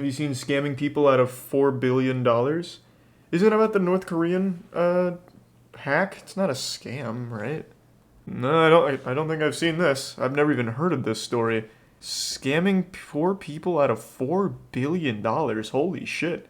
you seen scamming people out of $4 billion? Isn't it about the North Korean hack? It's not a scam, right? No, I don't think I've seen this. I've never even heard of this story. Scamming poor people out of $4 billion. Holy shit.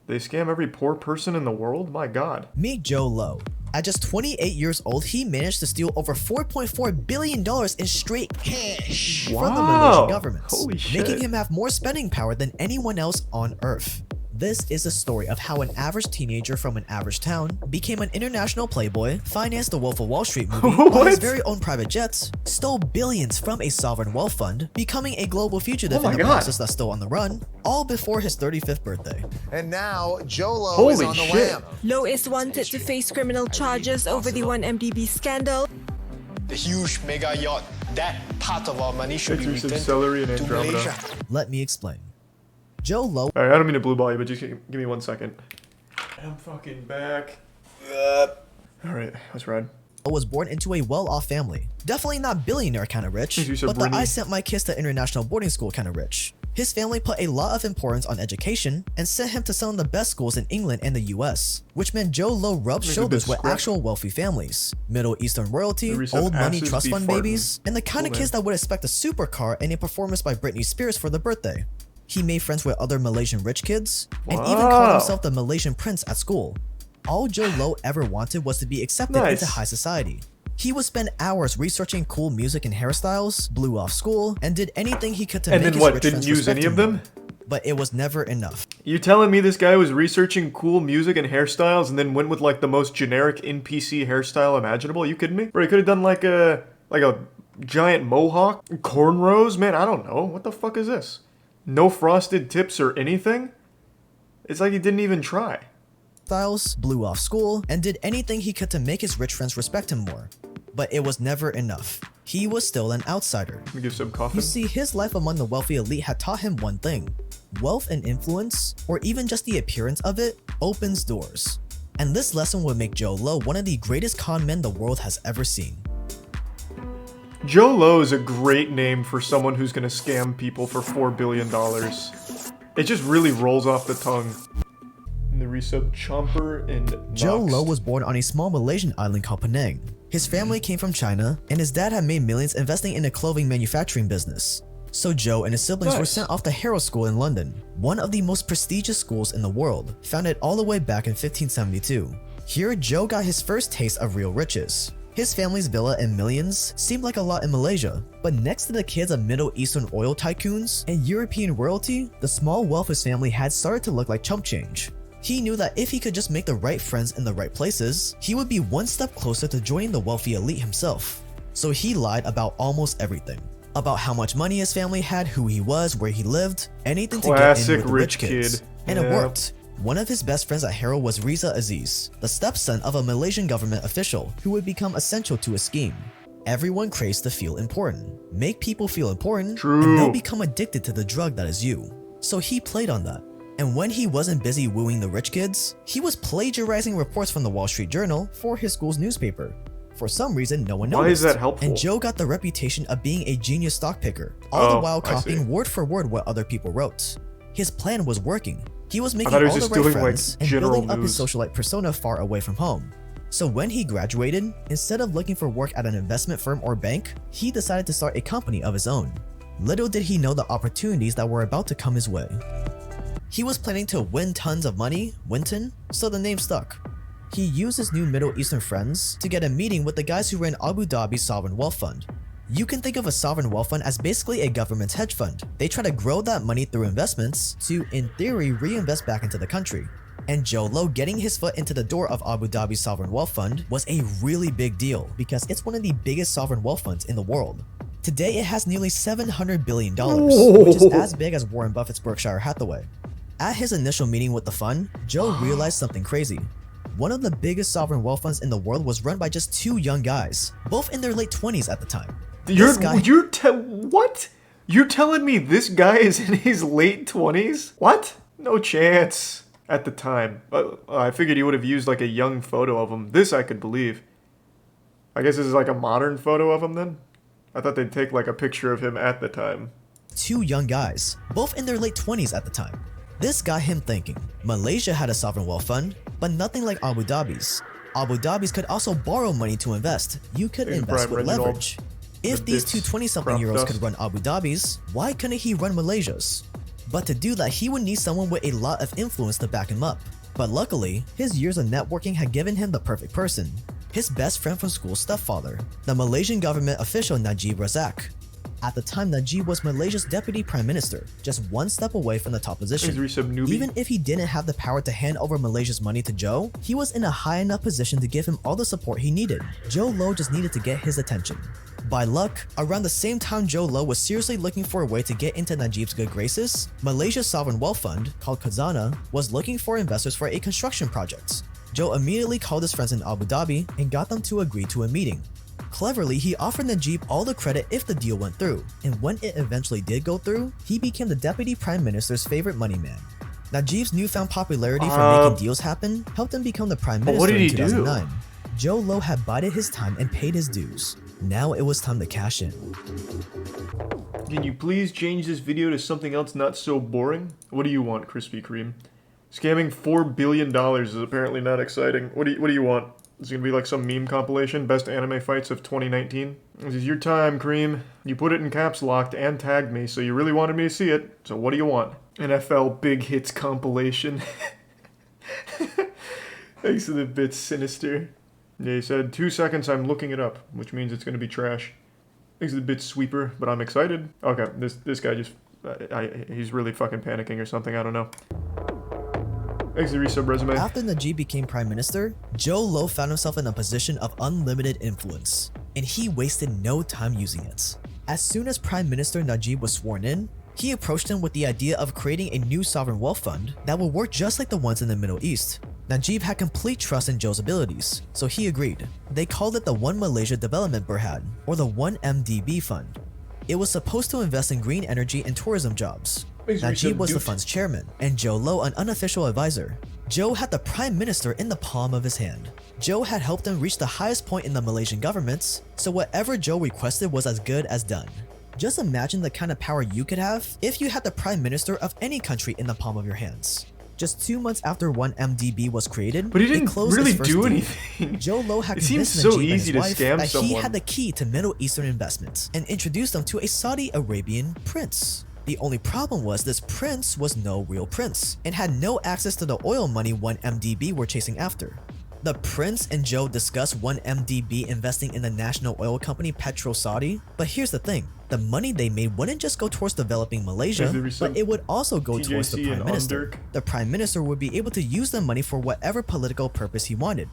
They scam every poor person in the world? My god. Meet Joe Low. At just 28 years old, he managed to steal over $4.4 billion in straight cash from the Malaysian government, Holy shit. making him have more spending power than anyone else on Earth. This is a story of how an average teenager from an average town became an international playboy, financed the Wolf of Wall Street movie, bought his very own private jets, stole billions from a sovereign wealth fund, becoming a global fugitive in the process that's still on the run, all before his 35th birthday. And now, Joe Low is on the lam. Low is wanted to face criminal charges over the 1MDB scandal. The huge mega yacht, that part of our money should be returned to Malaysia. Let me explain. Joe Low. Alright, I don't mean to blue ball you, but just give me 1 second. I'm fucking back. Alright, let's ride. Was born into a well-off family. Definitely not billionaire kind of rich, You but the I sent my kids to international boarding school kind of rich. His family put a lot of importance on education and sent him to some of the best schools in England and the US, which meant Joe Low rubbed shoulders with actual wealthy families, Middle Eastern royalty, old money trust fund babies, and the kind of kids that would expect a supercar and a performance by Britney Spears for their birthday. He made friends with other Malaysian rich kids, and even called himself the Malaysian prince at school. All Joe Low ever wanted was to be accepted into high society. He would spend hours researching cool music and hairstyles, blew off school, and did anything he could to make his rich friends use any of them? But it was never enough. You telling me this guy was researching cool music and hairstyles and then went with like the most generic NPC hairstyle imaginable? Are you kidding me? Bro, he could have done like a giant mohawk, cornrows, man, I don't know. What the fuck is this? No frosted tips or anything? It's like he didn't even try. Styles, blew off school, and did anything he could to make his rich friends respect him more. But it was never enough. He was still an outsider. Let me give some coffee. You see, his life among the wealthy elite had taught him one thing. Wealth and influence, or even just the appearance of it, opens doors. And this lesson would make Joe Low one of the greatest con men the world has ever seen. Joe Low is a great name for someone who's gonna scam people for $4 billion. It just really rolls off the tongue. And the resub Chomper and Nox. Joe Low was born on a small Malaysian island called Penang. His family came from China, and his dad had made millions investing in a clothing manufacturing business. So Joe and his siblings were sent off to Harrow School in London, one of the most prestigious schools in the world, founded all the way back in 1572. Here, Joe got his first taste of real riches. His family's villa and millions seemed like a lot in Malaysia, but next to the kids of Middle Eastern oil tycoons and European royalty, the small wealth his family had started to look like chump change. He knew that if he could just make the right friends in the right places, he would be one step closer to joining the wealthy elite himself. So he lied about almost everything. About how much money his family had, who he was, where he lived, anything to get in with the rich kids. And it worked. One of his best friends at Harrow was Riza Aziz, the stepson of a Malaysian government official who would become essential to his scheme. Everyone craves to feel important. Make people feel important, and they'll become addicted to the drug that is you. So he played on that. And when he wasn't busy wooing the rich kids, he was plagiarizing reports from the Wall Street Journal for his school's newspaper. For some reason, no one noticed. Why is that helpful? And Joe got the reputation of being a genius stock picker, all the while copying word for word what other people wrote. His plan was working. He was making all the right friends and building up his socialite persona far away from home. So when he graduated, instead of looking for work at an investment firm or bank, he decided to start a company of his own. Little did he know the opportunities that were about to come his way. He was planning to win tons of money, Winton, so the name stuck. He used his new Middle Eastern friends to get a meeting with the guys who ran Abu Dhabi's sovereign wealth fund. You can think of a sovereign wealth fund as basically a government's hedge fund. They try to grow that money through investments to, in theory, reinvest back into the country. And Joe Low getting his foot into the door of Abu Dhabi's sovereign wealth fund was a really big deal because it's one of the biggest sovereign wealth funds in the world. Today it has nearly $700 billion, which is as big as Warren Buffett's Berkshire Hathaway. At his initial meeting with the fund, Joe realized something crazy. One of the biggest sovereign wealth funds in the world was run by just two young guys, both in their late 20s at the time. What? You're telling me this guy is in his late 20s? What? No chance. At the time. I figured he would have used like a young photo of him. This I could believe. I guess this is like a modern photo of him then? I thought they'd take like a picture of him at the time. two young guys, both in their late 20s at the time. This got him thinking. Malaysia had a sovereign wealth fund, but nothing like Abu Dhabi's. Abu Dhabi's could also borrow money to invest. You could invest with leverage. If these two 20-something-year-olds could run Abu Dhabi's, why couldn't he run Malaysia's? But to do that, he would need someone with a lot of influence to back him up. But luckily, his years of networking had given him the perfect person. His best friend from school's stepfather, the Malaysian government official Najib Razak. At the time, Najib was Malaysia's deputy prime minister, just one step away from the top position. Even if he didn't have the power to hand over Malaysia's money to Joe, he was in a high enough position to give him all the support he needed. Joe Low just needed to get his attention. By luck, around the same time Joe Low was seriously looking for a way to get into Najib's good graces, Malaysia's sovereign wealth fund, called Khazanah, was looking for investors for a construction project. Joe immediately called his friends in Abu Dhabi and got them to agree to a meeting. Cleverly, he offered Najib all the credit if the deal went through, and when it eventually did go through, he became the deputy prime minister's favorite money man. Najib's newfound popularity for making deals happen helped him become the prime minister in 2009. Joe Low had bided his time and paid his dues. Now it was time to cash in. Can you please change this video to something else not so boring? What do you want, Krispy Kreme? Scamming $4 billion is apparently not exciting. What do you want? Is it gonna be like some meme compilation, best anime fights of 2019? This is your time, Cream. You put it in caps locked and tagged me, so you really wanted me to see it. So what do you want? NFL Big Hits compilation. Thanks to the bit Sinister. Yeah, he said 2 seconds, I'm looking it up, which means it's gonna be trash. Thanks to the bit Sweeper, but I'm excited. Okay, this guy just, he's really fucking panicking or something, I don't know. Thanks to resub resume. After Najib became prime minister, Joe Low found himself in a position of unlimited influence, and he wasted no time using it. As soon as Prime Minister Najib was sworn in, he approached him with the idea of creating a new sovereign wealth fund that would work just like the ones in the Middle East. Najib had complete trust in Joe's abilities, so he agreed. They called it the One Malaysia Development Berhad, or the 1MDB Fund. It was supposed to invest in green energy and tourism jobs. Najib was the fund's chairman, and Joe Low an unofficial advisor. Joe had the prime minister in the palm of his hand. Joe had helped him reach the highest point in the Malaysian government, so whatever Joe requested was as good as done. Just imagine the kind of power you could have if you had the prime minister of any country in the palm of your hands. Just 2 months after 1MDB was created, but he didn't really do deal. anything. Joe Low had convinced Najib so easy and to his scam wife that someone. he had the key to Middle Eastern investments and introduced them to a Saudi Arabian prince. The only problem was this prince was no real prince and had no access to the oil money 1MDB were chasing after. The prince and Joe discussed 1MDB investing in the national oil company Petro Saudi, but here's the thing. The money they made wouldn't just go towards developing Malaysia, but it would also go towards the prime minister. The prime minister would be able to use the money for whatever political purpose he wanted.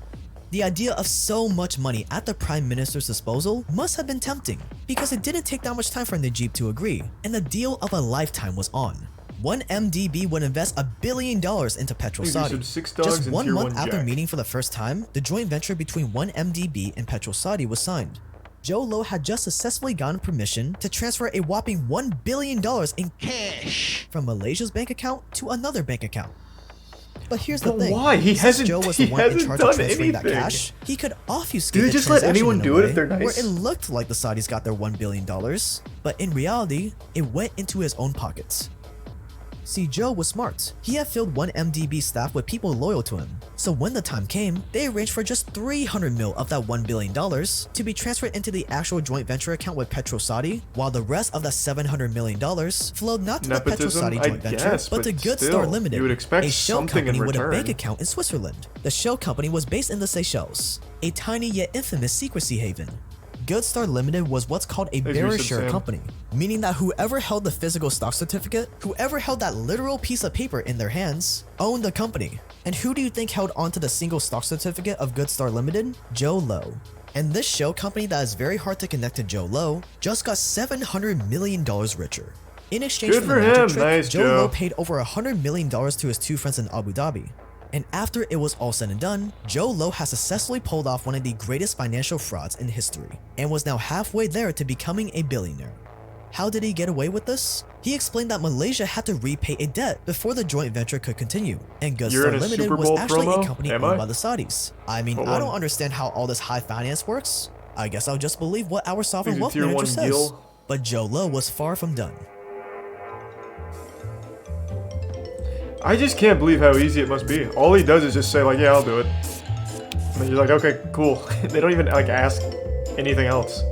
The idea of so much money at the prime minister's disposal must have been tempting, because it didn't take that much time for Najib to agree, and the deal of a lifetime was on. 1MDB would invest $1 billion into Petro Saudi. Just 1 month after meeting for the first time, the joint venture between 1MDB and Petro Saudi was signed. Joe Low had just successfully gotten permission to transfer a whopping $1 billion in cash from Malaysia's bank account to another bank account. But here's the thing. Why? Since Joe was the one in charge of transferring that cash, he could obfuscate the transaction. Just let anyone do it if they're nice? Where it looked like the Saudis got their $1 billion, but in reality, it went into his own pockets. See, Joe was smart. He had filled 1MDB staff with people loyal to him. So when the time came, they arranged for just 300 mil of that $1 billion to be transferred into the actual joint venture account with Petro Saudi, while the rest of that $700 million flowed not to the Petro Saudi joint venture, but to Good Star Limited, a shell company with a bank account in Switzerland. The shell company was based in the Seychelles, a tiny yet infamous secrecy haven. Good Star Limited was what's called a bearer share company, meaning that whoever held the physical stock certificate, whoever held that literal piece of paper in their hands, owned the company. And who do you think held onto the single stock certificate of Good Star Limited? Joe Low. And this shell company that is very hard to connect to Joe Low just got $700 million richer. In exchange for the magic trick, Joe Low paid over $100 million to his two friends in Abu Dhabi. And after it was all said and done, Joe Low has successfully pulled off one of the greatest financial frauds in history, and was now halfway there to becoming a billionaire. How did he get away with this? He explained that Malaysia had to repay a debt before the joint venture could continue, and Good Star Limited was actually a company owned by the Saudis. I mean, I don't understand how all this high finance works. I guess I'll just believe what our sovereign wealth manager says. But Joe Low was far from done. I just can't believe how easy it must be. All he does is just say like, yeah, I'll do it. And then you're like, okay, cool. They don't even like ask anything else.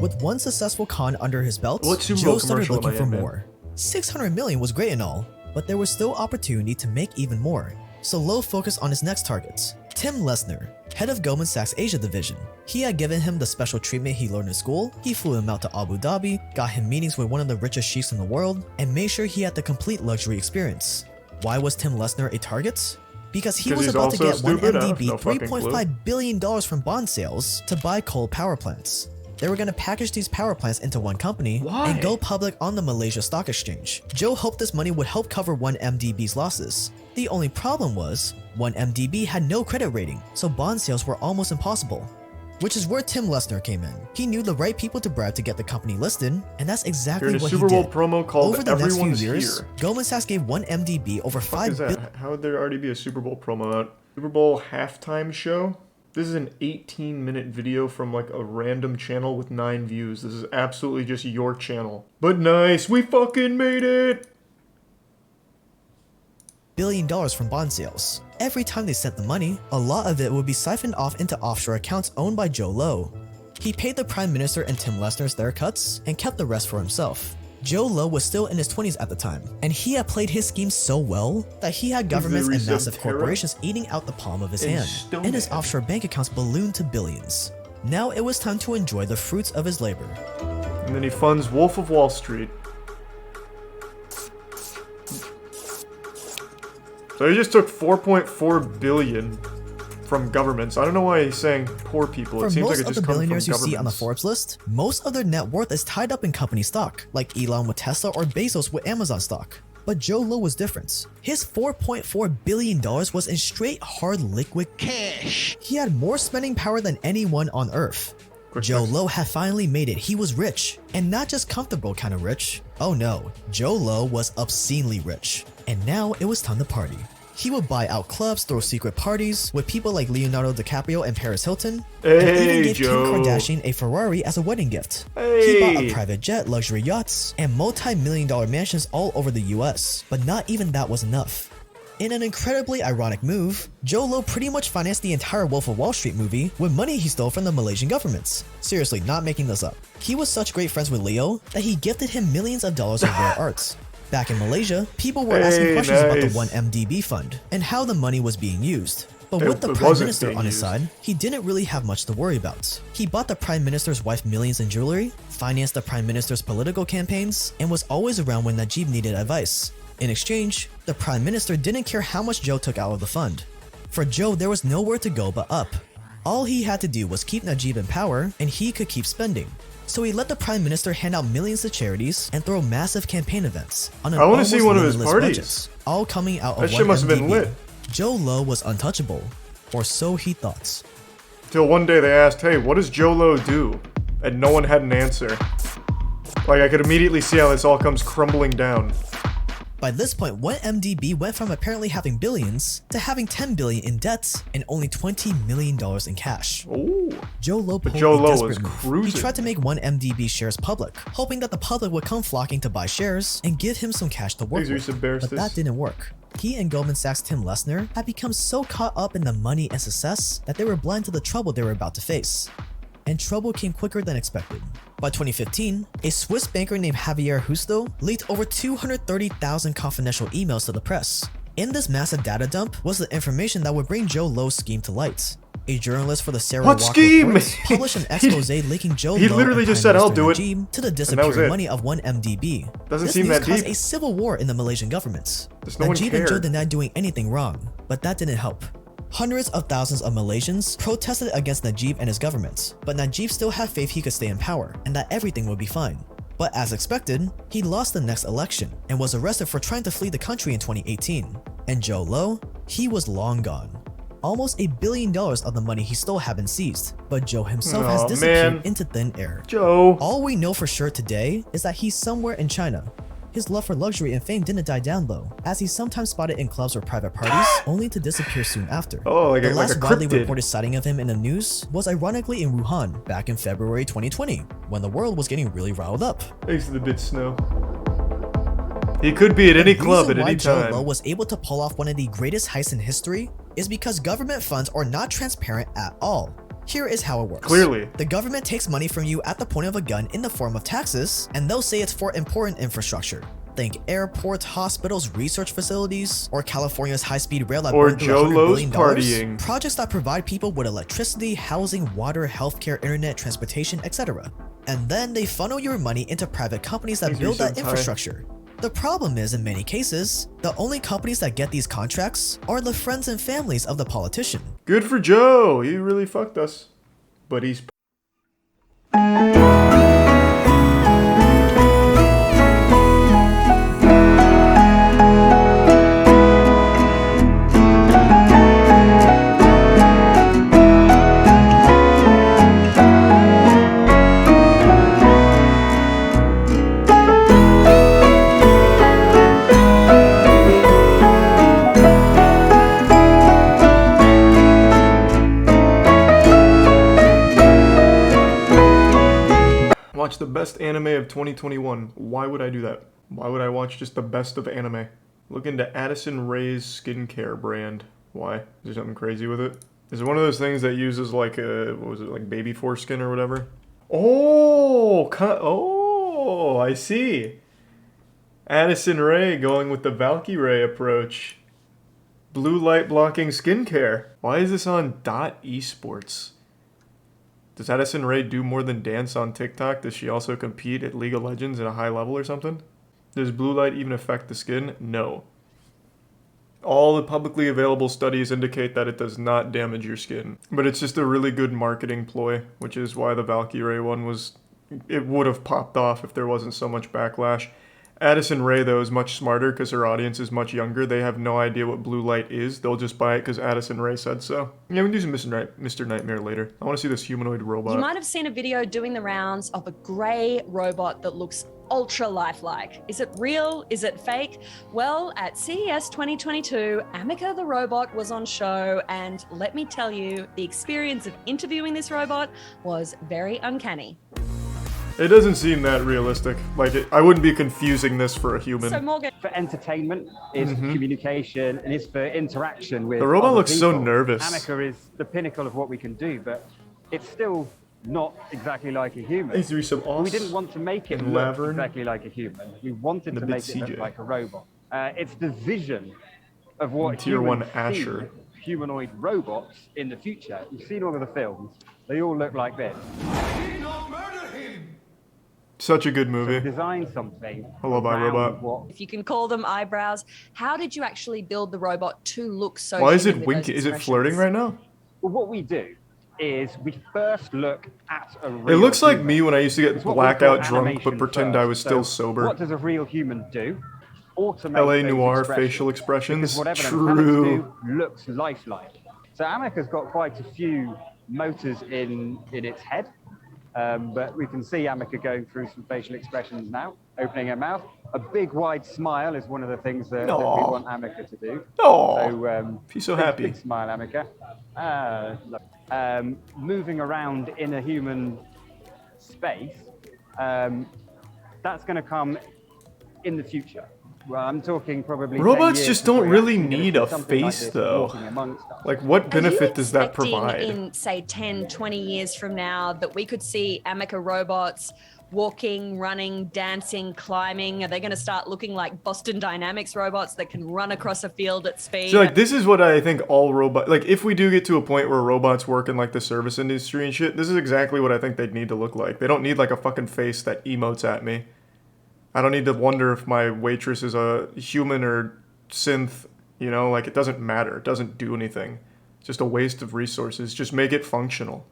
With one successful con under his belt, What Super Joe Bowl started commercial looking am I for in, man? more. 600 million was great and all, but there was still opportunity to make even more. So Lowe focused on his next targets. Tim Lesnar, head of Goldman Sachs Asia division. He had given him the special treatment he learned in school, he flew him out to Abu Dhabi, got him meetings with one of the richest sheiks in the world, and made sure he had the complete luxury experience. Why was Tim Lesnar a target? Because he was he's about to also get stupid? I have $1 no fucking clue. $3.5 billion from bond sales to buy coal power plants. They were going to package these power plants into one company Why? and go public on the Malaysia Stock Exchange. Joe hoped this money would help cover 1MDB's losses. The only problem was, 1MDB had no credit rating, so bond sales were almost impossible. Which is where Tim Lesnar came in. He knew the right people to bribe to get the company listed, and that's exactly Here's a what Super he Bowl did. promo called Over the next few Everyone's years, Here. Goldman Sachs gave 1MDB over What is $5 billion. that? How would there already be a Super Bowl promo out? Super Bowl halftime show? This is an 18-minute video from like a random channel with 9 views. This is absolutely just your channel. But nice, we fucking made it! $1 billion from bond sales. Every time they sent the money, a lot of it would be siphoned off into offshore accounts owned by Joe Lowe. He paid the Prime Minister and Tim Lesnar's their cuts and kept the rest for himself. Joe Lowe was still in his 20s at the time, and he had played his scheme so well that he had governments and massive corporations eating out the palm of his hand, and his offshore bank accounts ballooned to billions. Now it was time to enjoy the fruits of his labor. And then he funds Wolf of Wall Street. So he just took 4.4 billion from governments. I don't know why he's saying poor people. For It seems most like it of just the comes from billionaires you see on the governments. Forbes list, most of their net worth is tied up in company stock, like Elon with Tesla or Bezos with Amazon stock. But Joe Lowe was different. His $4.4 billion was in straight hard liquid cash. He had more spending power than anyone on earth. Joe Lowe had finally made it. He was rich. And not just comfortable kind of rich. Oh no, Joe Lowe was obscenely rich. And now it was time to party. He would buy out clubs, throw secret parties with people like Leonardo DiCaprio and Paris Hilton, and even gave Joe. Kim Kardashian a Ferrari as a wedding gift. He Hey. bought a private jet, luxury yachts, and multi-million-dollar mansions all over the US, but not even that was enough. In an incredibly ironic move, Joe Lowe pretty much financed the entire Wolf of Wall Street movie with money he stole from the Malaysian governments. Seriously, not making this up. He was such great friends with Leo that he gifted him millions of dollars of rare arts. Back in Malaysia, people were asking questions about the 1MDB fund and how the money was being used. But with the It Prime wasn't Minister being on his used. side, he didn't really have much to worry about. He bought the Prime Minister's wife millions in jewelry, financed the Prime Minister's political campaigns, and was always around when Najib needed advice. In exchange, the Prime Minister didn't care how much Joe took out of the fund. For Joe, there was nowhere to go but up. All he had to do was keep Najib in power, and he could keep spending. So he let the Prime Minister hand out millions to charities and throw massive campaign events on an I wanna see almost one of his limitless parties. budget, all coming out of That shit must have been 1MDB. lit. Joe Lowe was untouchable, or so he thought. Till one day they asked, hey, what does Joe Lowe do? And no one had an answer. Like, I could immediately see how this all comes crumbling down. By this point, 1MDB went from apparently having billions to having 10 billion in debt and only $20 million in cash. Ooh. Joe Lowe pulled Joe a Lowe desperate was move. cruising. He tried to make 1MDB shares public, hoping that the public would come flocking to buy shares and give him some cash to work Thanks, Reese with. and Bears But that this. didn't work. He and Goldman Sachs' Tim Lesnar had become so caught up in the money and success that they were blind to the trouble they were about to face. And trouble came quicker than expected. By 2015, a Swiss banker named Javier Justo leaked over 230,000 confidential emails to the press. In this massive data dump was the information that would bring Joe Lowe's scheme to light. A journalist for the Sarah What Walker scheme? Reports published an expose linking Joe he Lowe literally and just Prime said, "I'll Minister do it," Najib to the that was disappearing it. money of 1MDB. Doesn't This seem news that caused deep. a civil war in the Malaysian government. Just no one Najib and Joe cared. denied doing anything wrong, but that didn't help. Hundreds of thousands of Malaysians protested against Najib and his government, but Najib still had faith he could stay in power and that everything would be fine. But as expected, he lost the next election and was arrested for trying to flee the country in 2018. And Joe Lowe, he was long gone. Almost $1 billion of the money he stole had been seized, but Joe himself has Aw, disappeared man. into thin air. Joe. All we know for sure today is that he's somewhere in China. His love for luxury and fame didn't die down though, as he's sometimes spotted in clubs or private parties, only to disappear soon after. Oh, like the a last widely cryptid. reported sighting of him in the news was ironically in Wuhan back in February 2020, when the world was getting really riled up. Thanks to the bit snow. He could be at any The club reason at why any Joe time. Lo was able to pull off one of the greatest heists in history is because government funds are not transparent at all. Here is how it works. Clearly. The government takes money from you at the point of a gun in the form of taxes, and they'll say it's for important infrastructure. Think airports, hospitals, research facilities, or California's high-speed rail that Or burned through Joe $100 Lo's billion. partying. Projects that provide people with electricity, housing, water, healthcare, internet, transportation, etc. And then they funnel your money into private companies that build that infrastructure. The problem is, in many cases, the only companies that get these contracts are the friends and families of the politician. Good for Joe. He really fucked us. But he's... Watch the best anime of 2021. Why would I do that? Why would I watch just the best of anime? Look into Addison Rae's skincare brand. Why? Is there something crazy with it? Is it one of those things that uses like a, what was it, like baby foreskin or whatever? Oh, oh, I see. Addison Rae going with the Valkyrie approach. Blue light blocking skincare. Why is this on .esports? Does Addison Rae do more than dance on TikTok? Does she also compete at League of Legends at a high level or something? Does blue light even affect the skin? No. All the publicly available studies indicate that it does not damage your skin. But it's just a really good marketing ploy, which is why the Valkyrie one was... It would have popped off if there wasn't so much backlash. Addison Rae, though, is much smarter because her audience is much younger. They have no idea what blue light is. They'll just buy it because Addison Rae said so. Yeah, we can do some Mr. Nightmare later. I want to see this humanoid robot. You might have seen a video doing the rounds of a grey robot that looks ultra lifelike. Is it real? Is it fake? Well, at CES 2022, Ameca the robot was on show, and let me tell you, the experience of interviewing this robot was very uncanny. It doesn't seem that realistic. Like, I wouldn't be confusing this for a human. So Morgan, for entertainment, is for communication, and is for interaction with the robot other looks so people. nervous. Ameca is the pinnacle of what we can do, but it's still not exactly like a human. Is there some We didn't want to make it look exactly like a human. We wanted to make it look like a robot. It's the vision of what Tier 1 humans Asher. see humanoid robots in the future. You've seen all of the films. They all look like this. Such a good movie. So design something. Hello, bye, robot. What if you can call them eyebrows, how did you actually build the robot to look so Why is human it with those winking? Is it expressions? flirting right now? Well, what we do is we first look at a real It looks like human. me when I used to get It's what we call blackout drunk but animation pretend first. I was still So sober. What does a real human do? Automate LA those Noir expressions, facial expressions. because whatever the True. mechanics do looks lifelike. So Ameca's got quite a few motors in its head, but we can see Ameca going through some facial expressions now, opening her mouth. A big wide smile is one of the things that we want Ameca to do. Oh, she's so happy. Big smile, Ameca. Moving around in a human space, that's going to come in the future. Well, I'm talking probably 10 Robots years just before don't you're really actually gonna need see a something like face, this though. walking amongst us. Like, what benefit does that Expecting provide? in, say, 10, 20 years from now that we could see Ameca robots walking, running, dancing, climbing? Are they going to start looking like Boston Dynamics robots that can run across a field at speed? So, like, this is what I think all robots... Like, if we do get to a point where robots work in, like, the service industry and shit, this is exactly what I think they'd need to look like. They don't need, like, a fucking face that emotes at me. I don't need to wonder if my waitress is a human or synth, you know? Like, it doesn't matter. It doesn't do anything. It's just a waste of resources. Just make it functional.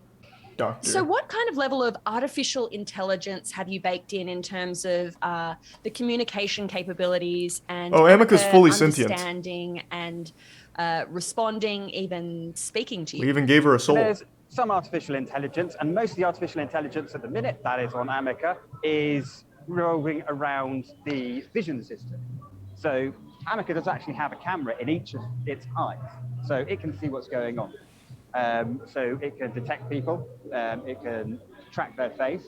Doctor. So what kind of level of artificial intelligence have you baked in terms of the communication capabilities and Ameca's fully sentient. understanding and responding, even speaking to you? We even gave her a soul. There's some artificial intelligence, and most of the artificial intelligence at the minute that is on Ameca is revolving around the vision system. So Ameca does actually have a camera in each of its eyes, so it can see what's going on. So it can detect people, it can track their face,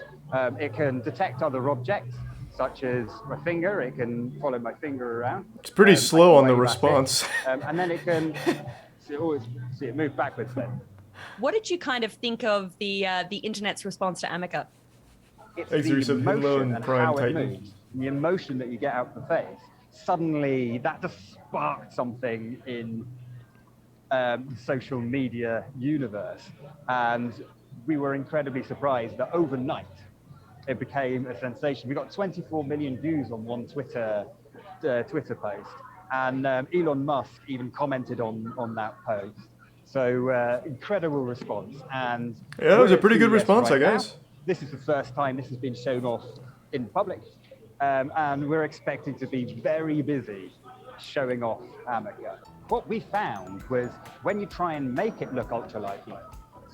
it can detect other objects. such as my finger. It can follow my finger around. It's pretty slow on the wave at response. it. And then it can see it move backwards then. What did you kind of think of the internet's response to Ameca? It's Thanks, the Teresa. Hello, emotion and and Prime how it Titan. moves, the emotion that you get out of the face. Suddenly, that just sparked something in the social media universe, and we were incredibly surprised that overnight it became a sensation. We got 24 million views on one Twitter post, and Elon Musk even commented on that post. So incredible response, and Yeah, it was a pretty good CES response, I right now. guess. This is the first time this has been shown off in public, and we're expecting to be very busy showing off Ameca. What we found was when you try and make it look ultra lifelike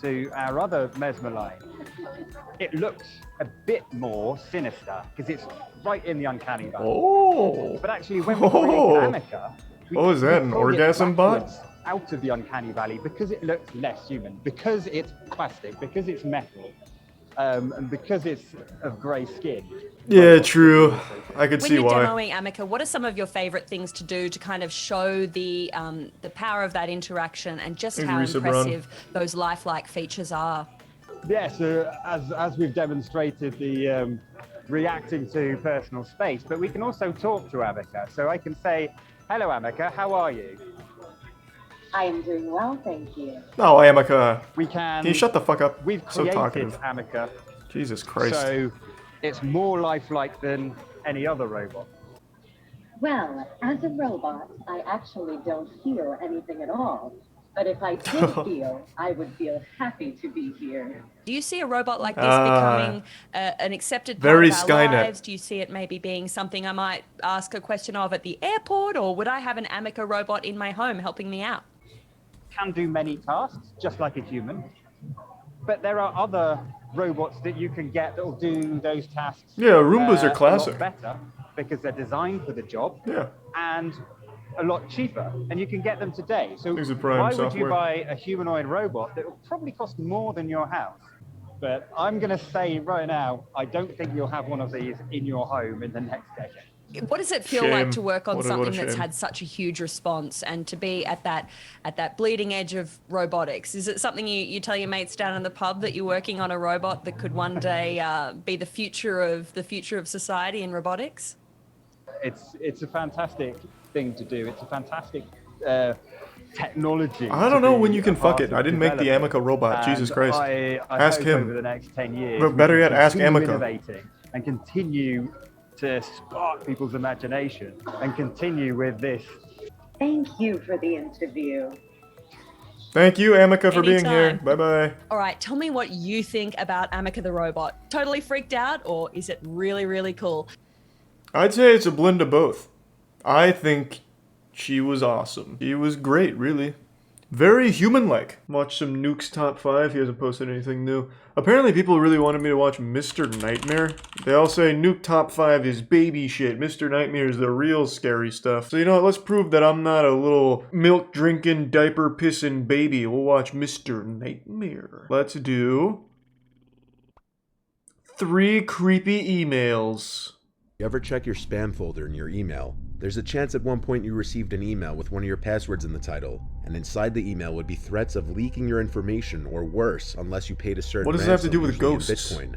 to our other Mesmer line, it looks a bit more sinister because it's right in the uncanny valley. Oh. But actually, when we created Ameca, What was that, an pulled it orgasm bot? backwards out of the uncanny valley because it looks less human, because it's plastic, because it's metal, and because it's of grey skin. Yeah, true. I could When see you're why. demoing Ameca, what are some of your favorite things to do to kind of show the power of that interaction and just how Teresa Braun. impressive those lifelike features are? Yes, as we've demonstrated, the reacting to personal space, but we can also talk to Ameca. So I can say, hello Ameca, how are you? I am doing well, thank you. Oh, Ameca. We can you shut the fuck up? We've So created talkative. Ameca, Jesus Christ. so it's more lifelike than any other robot. Well, as a robot, I actually don't feel anything at all. But if I did feel, I would feel happy to be here. Do you see a robot like this becoming an accepted part very of our Skynet. lives? Do you see it maybe being something I might ask a question of at the airport, or would I have an Ameca robot in my home helping me out? Can do many tasks, just like a human. But there are other robots that you can get that will do those tasks. Yeah, Roombas are a classic. lot better because they're designed for the job. Yeah. And a lot cheaper, and you can get them today. So These are Prime why would software. you buy a humanoid robot that will probably cost more than your house? But I'm going to say right now, I don't think you'll have one of these in your home in the next decade. What does it feel Shame. like to work on What a something that's shame. had such a huge response and to be at that bleeding edge of robotics? Is it something you tell your mates down in the pub that you're working on a robot that could one day be the future of society in robotics? It's a fantastic thing to do. It's a fantastic technology. I don't know when you can to be a fuck it. part I didn't make the developing. Ameca robot. And Jesus Christ. I Ask hope him. over the next 10 years. But better we yet, can ask continue Ameca. innovating and continue to spark people's imagination and continue with this. Thank you for the interview. Thank you, Ameca, for being here. Anytime. Bye-bye. All right, tell me what you think about Ameca the robot. Totally freaked out, or is it really, really cool? I'd say it's a blend of both. I think she was awesome. She was great, really. Very human-like. Watch some Nuke's Top 5. He hasn't posted anything new. Apparently people really wanted me to watch Mr. Nightmare. They all say Nuke Top 5 is baby shit. Mr. Nightmare is the real scary stuff. So you know what, let's prove that I'm not a little milk-drinking, diaper-pissing baby. We'll watch Mr. Nightmare. Let's do 3 creepy emails. You ever check your spam folder in your email? There's a chance at one point you received an email with one of your passwords in the title, and inside the email would be threats of leaking your information or worse unless you paid a certain What does it have to ransom, do with usually in ghosts? Bitcoin.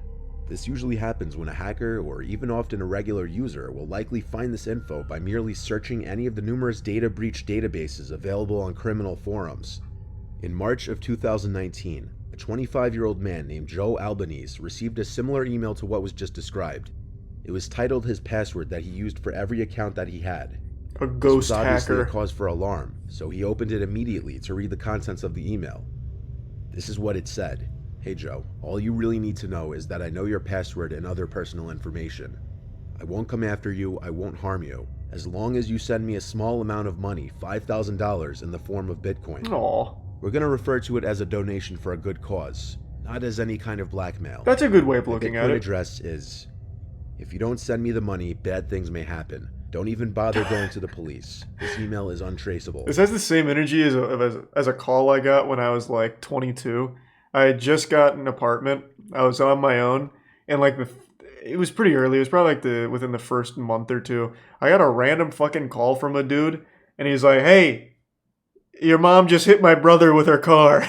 This usually happens when a hacker, or even often a regular user, will likely find this info by merely searching any of the numerous data breach databases available on criminal forums. In March of 2019, a 25-year-old man named Joe Albanese received a similar email to what was just described. It was titled his password that he used for every account that he had. A This ghost was obviously hacker. a cause for alarm, so he opened it immediately to read the contents of the email. This is what it said. Hey Joe, all you really need to know is that I know your password and other personal information. I won't come after you, I won't harm you, as long as you send me a small amount of money, $5,000 in the form of Bitcoin. Aw. We're gonna refer to it as a donation for a good cause, not as any kind of blackmail. That's a good way of My looking Bitcoin at it. address is, if you don't send me the money, bad things may happen. Don't even bother going to the police. This email is untraceable. This has the same energy as a call I got when I was like 22. I had just got an apartment. I was on my own, and like it was pretty early. It was probably like within the first month or two. I got a random fucking call from a dude, and he's like, "Hey, your mom just hit my brother with her car."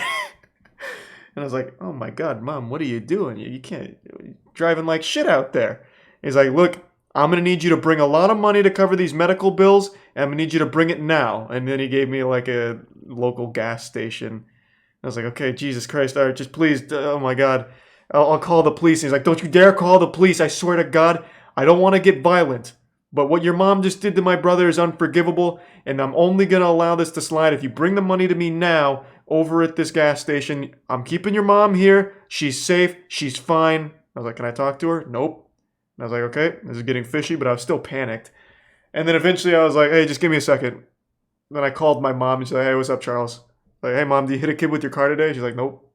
And I was like, "Oh my god, Mom, what are you doing? You can't, you're driving like shit out there." He's like, "Look, I'm gonna need you to bring a lot of money to cover these medical bills, and I'm gonna need you to bring it now." And then he gave me like a local gas station. I was like, "Okay, Jesus Christ, all right, just please, oh my god, I'll call the police." And he's like, "Don't you dare call the police, I swear to God, I don't want to get violent. But what your mom just did to my brother is unforgivable, and I'm only going to allow this to slide if you bring the money to me now over at this gas station. I'm keeping your mom here. She's safe. She's fine." I was like, "Can I talk to her?" Nope. And I was like, "Okay, this is getting fishy," but I was still panicked. And then eventually I was like, "Hey, just give me a second." Then I called my mom and she's like, "Hey, what's up, Charles?" Like, "Hey, Mom, do you hit a kid with your car today?" She's like, "Nope."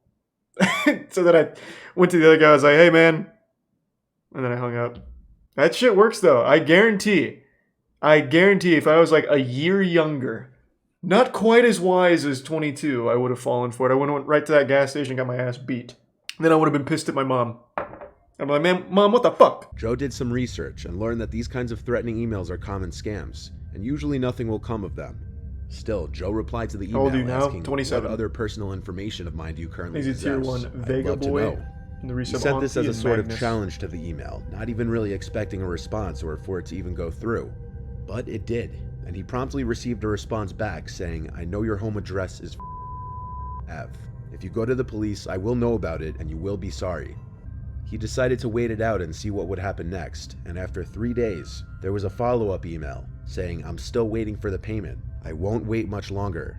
So then I went to the other guy. I was like, "Hey, man." And then I hung up. That shit works, though. I guarantee if I was like a year younger, not quite as wise as 22, I would have fallen for it. I would have went right to that gas station and got my ass beat. Then I would have been pissed at my mom. I'm like, "Man, Mom, what the fuck?" Joe did some research and learned that these kinds of threatening emails are common scams, and usually nothing will come of them. Still, Joe replied to the How old are you email now? asking 27. what other personal information of mine do you currently He's a possess. tier 1 I'd Vega love to boy. know. In the He resub sent this as Honky a and sort Magnus. of challenge to the email, not even really expecting a response or for it to even go through. But it did, and he promptly received a response back saying, "I know your home address is F. If you go to the police, I will know about it and you will be sorry." He decided to wait it out and see what would happen next, and after 3 days, there was a follow-up email saying, "I'm still waiting for the payment. I won't wait much longer."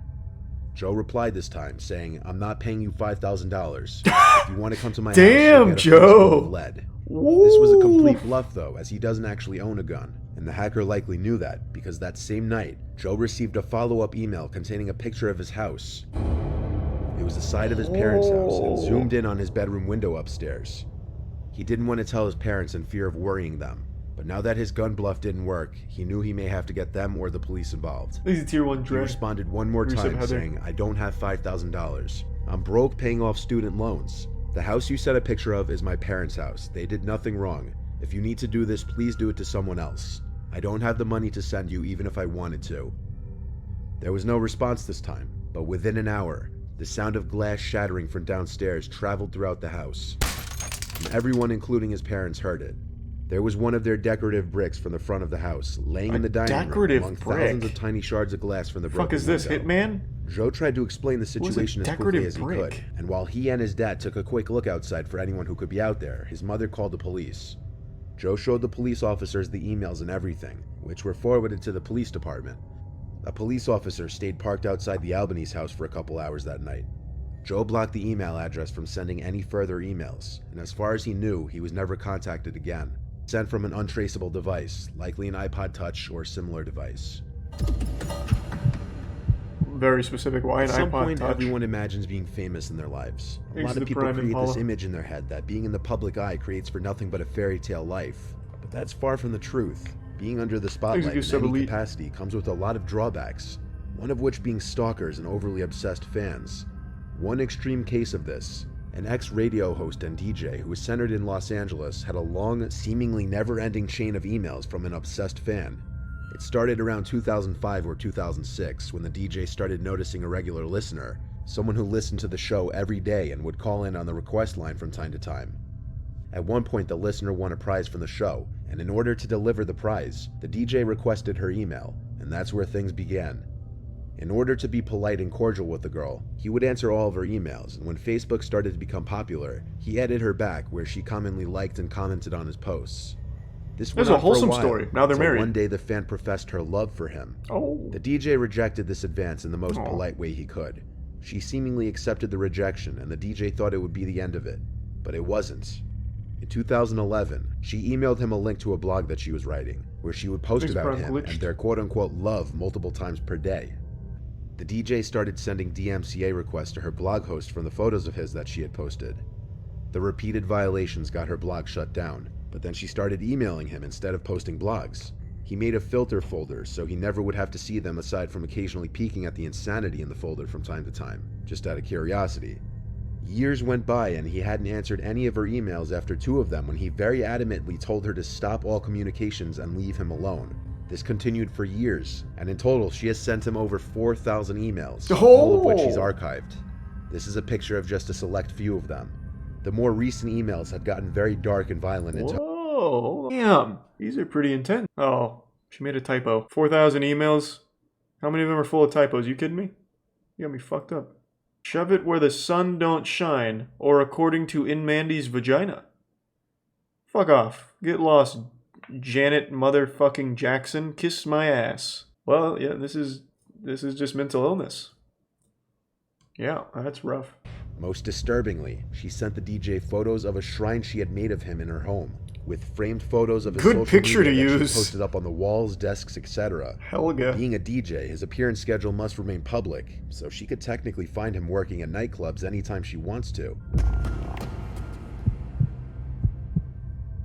Joe replied this time saying, "I'm not paying you $5,000. If you want to come to my house, Damn, you'll get a Joe. fistful of lead." This was a complete bluff though, as he doesn't actually own a gun, and the hacker likely knew that because that same night, Joe received a follow-up email containing a picture of his house. It was the side of his parents' house and zoomed in on his bedroom window upstairs. He didn't want to tell his parents in fear of worrying them, but now that his gun bluff didn't work, he knew he may have to get them or the police involved. He's a tier 1 He Dre. responded one more time saying, "I don't have $5,000. I'm broke paying off student loans. The house you sent a picture of is my parents' house. They did nothing wrong. If you need to do this, please do it to someone else. I don't have the money to send you even if I wanted to." There was no response this time, but within an hour, the sound of glass shattering from downstairs traveled throughout the house. And everyone, including his parents, heard it. There was one of their decorative bricks from the front of the house, laying in the dining room among thousands of tiny shards of glass from the broken Fuck is this, window. Hitman? Joe tried to explain the situation as quickly as he brick? could, and while he and his dad took a quick look outside for anyone who could be out there, his mother called the police. Joe showed the police officers the emails and everything, which were forwarded to the police department. A police officer stayed parked outside the Albanese house for a couple hours that night. Joe blocked the email address from sending any further emails, and as far as he knew, he was never contacted again. Sent from an untraceable device, likely an iPod Touch or similar device. Very specific. Why an At some iPod point, Touch? everyone imagines being famous in their lives. A Here's lot the of people Prime create Impala. this image in their head that being in the public eye creates for nothing but a fairy tale life. But that's far from the truth. Being under the spotlight in Execute any Elite. capacity comes with a lot of drawbacks, one of which being stalkers and overly obsessed fans. One extreme case of this, an ex-radio host and DJ who was centered in Los Angeles had a long, seemingly never-ending chain of emails from an obsessed fan. It started around 2005 or 2006 when the DJ started noticing a regular listener, someone who listened to the show every day and would call in on the request line from time to time. At one point, the listener won a prize from the show, and in order to deliver the prize, the DJ requested her email, and that's where things began. In order to be polite and cordial with the girl, he would answer all of her emails, and when Facebook started to become popular, he added her back where she commonly liked and commented on his posts. This There's went a on for wholesome while, story. Now they're until married. One day the fan professed her love for him. Oh. The DJ rejected this advance in the most Aw. polite way he could. She seemingly accepted the rejection, and the DJ thought it would be the end of it. But it wasn't. In 2011, she emailed him a link to a blog that she was writing, where she would post Things about probably him glitched. and their quote-unquote love multiple times per day. The DJ started sending DMCA requests to her blog host from the photos of his that she had posted. The repeated violations got her blog shut down, but then she started emailing him instead of posting blogs. He made a filter folder so he never would have to see them aside from occasionally peeking at the insanity in the folder from time to time, just out of curiosity. Years went by and he hadn't answered any of her emails after 2 of them when he very adamantly told her to stop all communications and leave him alone. This continued for years, and in total she has sent him over 4,000 emails, all of which she's archived. This is a picture of just a select few of them. The more recent emails had gotten very dark and violent and Whoa, damn, these are pretty intense. Oh, she made a typo. 4,000 emails? How many of them are full of typos? You kidding me? You got me fucked up. Shove it where the sun don't shine, or according to In Mandy's vagina. Fuck off. Get lost, Janet motherfucking Jackson. Kiss my ass. Well, yeah, this is just mental illness. Yeah, that's rough. Most disturbingly, she sent the DJ photos of a shrine she had made of him in her home, with framed photos of his good social picture to media that use. she posted up on the walls, desks, etc. Helga. Being a DJ, his appearance schedule must remain public, so she could technically find him working at nightclubs anytime she wants to.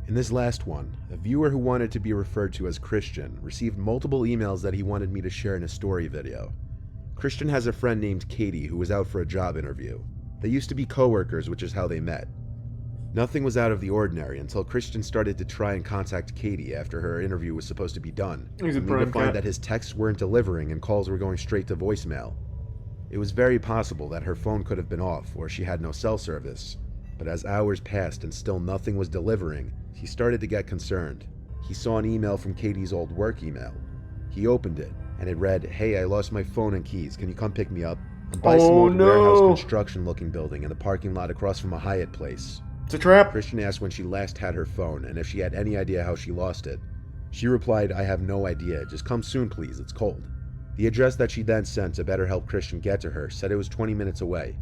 In this last one, a viewer who wanted to be referred to as Christian received multiple emails that he wanted me to share in a story video. Christian has a friend named Katie who was out for a job interview. They used to be co-workers, which is how they met. Nothing was out of the ordinary until Christian started to try and contact Katie after her interview was supposed to be done, only to find that his texts weren't delivering and calls were going straight to voicemail. It was very possible that her phone could have been off or she had no cell service, but as hours passed and still nothing was delivering, he started to get concerned. He saw an email from Katie's old work email. He opened it, and it read, "Hey, I lost my phone and keys. Can you come pick me up? I'm by some old warehouse construction looking building in the parking lot across from a Hyatt place." It's a trap. Christian asked when she last had her phone and if she had any idea how she lost it. She replied, "I have no idea. Just come soon, please. It's cold." The address that she then sent to better help Christian get to her said it was 20 minutes away.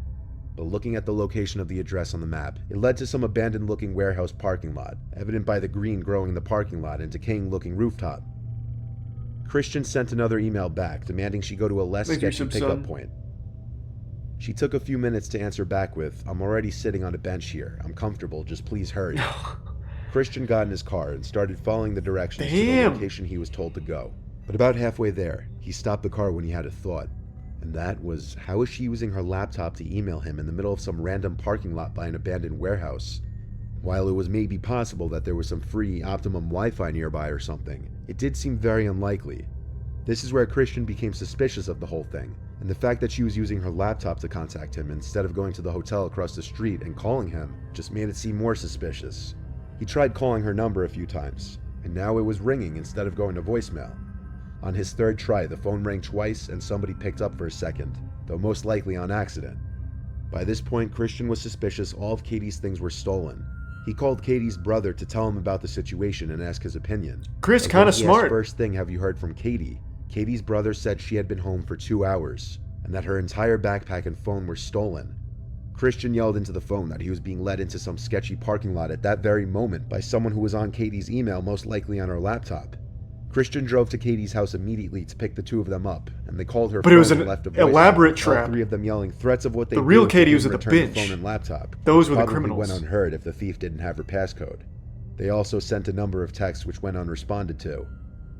But looking at the location of the address on the map, it led to some abandoned-looking warehouse parking lot, evident by the green growing in the parking lot and decaying-looking rooftop. Christian sent another email back, demanding she go to a less sketchy pickup point. She took a few minutes to answer back with, "I'm already sitting on a bench here. I'm comfortable, just please hurry." Christian got in his car and started following the directions to the location he was told to go. But about halfway there, he stopped the car when he had a thought. And that was, how is she using her laptop to email him in the middle of some random parking lot by an abandoned warehouse? While it was maybe possible that there was some free Optimum Wi-Fi nearby or something, it did seem very unlikely. This is where Christian became suspicious of the whole thing, and the fact that she was using her laptop to contact him instead of going to the hotel across the street and calling him just made it seem more suspicious. He tried calling her number a few times, and now it was ringing instead of going to voicemail. On his third try, the phone rang twice and somebody picked up for a second, though most likely on accident. By this point, Christian was suspicious all of Katie's things were stolen. He called Katie's brother to tell him about the situation and ask his opinion. Chris, kind of smart. First thing, have you heard from Katie? Katie's brother said she had been home for 2 hours, and that her entire backpack and phone were stolen. Christian yelled into the phone that he was being led into some sketchy parking lot at that very moment by someone who was on Katie's email, most likely on her laptop. Christian drove to Katie's house immediately to pick the two of them up, and they called her but it was an voicemail, elaborate trap. all 3 of them yelling threats of what they The real Katie was at the return bench. phone and laptop. Those were the Probably criminals. went unheard if the thief didn't have her passcode. They also sent a number of texts which went unresponded to.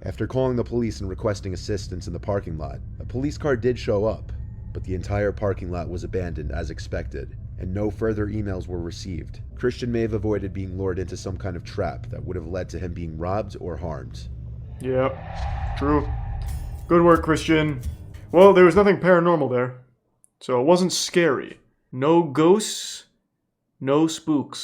After calling the police and requesting assistance in the parking lot, a police car did show up, but the entire parking lot was abandoned as expected, and no further emails were received. Christian may have avoided being lured into some kind of trap that would have led to him being robbed or harmed. Yeah, true. Good work, Christian. Well, there was nothing paranormal there, so it wasn't scary. No ghosts, no spooks.